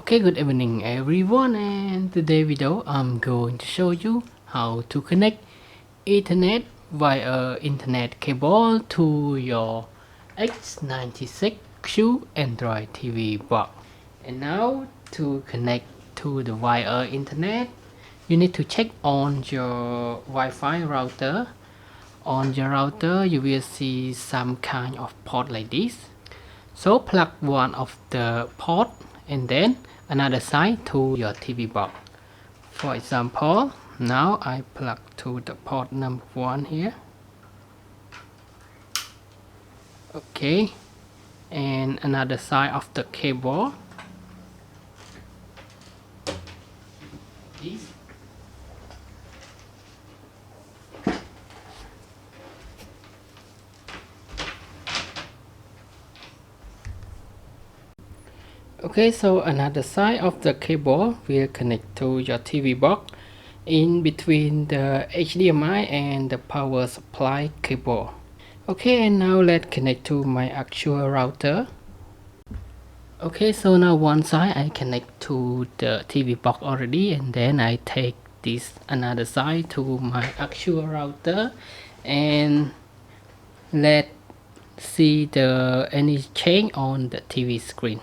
Okay, good evening everyone, and today video I'm going to show you how to connect Ethernet via Internet cable to your X96Q Android TV box. And now to connect to the wire Internet, you need to check on your Wi-Fi router. On your router you will see some kind of port like this. So plug one of the port and then another side to your TV box. For example, now I plug to the port number 1 here. Okay, and another side of the cable. This. Okay, so another side of the cable will connect to your TV box in between the HDMI and the power supply cable. Okay, and now let's connect to my actual router. Okay, so now one side I connect to the TV box already, and then I take this another side to my actual router and let's see any change on the TV screen.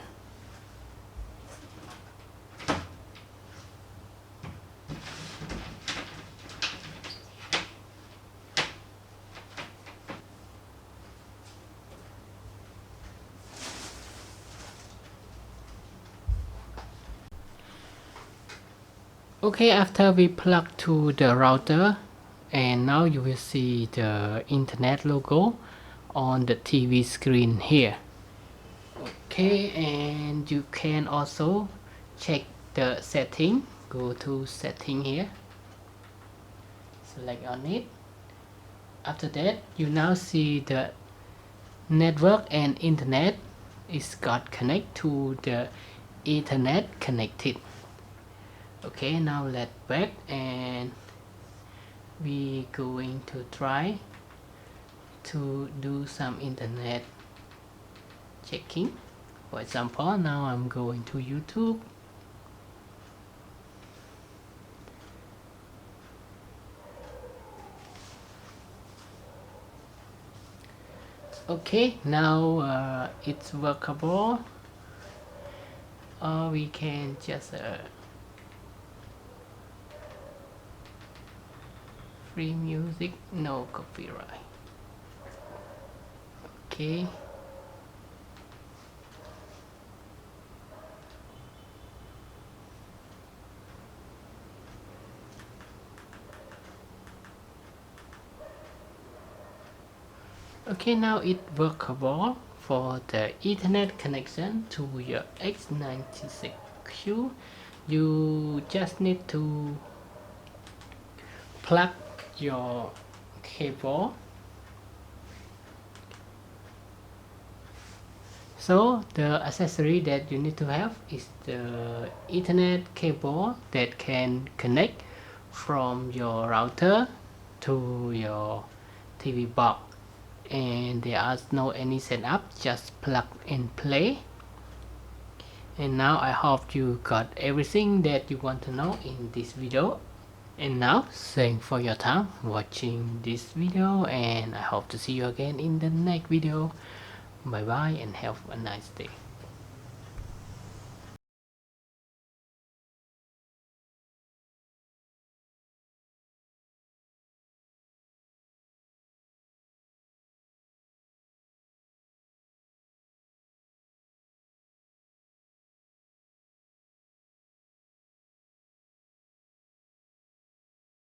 Okay, after we plug to the router, and now you will see the internet logo on the TV screen here. Okay, and you can also check the setting. Go to setting here, select on it. After that, you now see the network and internet is got connect to the Ethernet connected. Okay, now let's back and we going to try to do some internet checking. For example, now I'm going to YouTube. Okay, now it's workable, or we can just free music, no copyright. Okay, okay, now it workable for the Ethernet connection to your X96Q. You just need to plug your cable. So the accessory that you need to have is the Ethernet cable that can connect from your router to your TV box, and there are no any setup, just plug and play. And now I hope you got everything that you want to know in this video. And now thanks for your time watching this video, and I hope to see you again in the next video. Bye bye and have a nice day.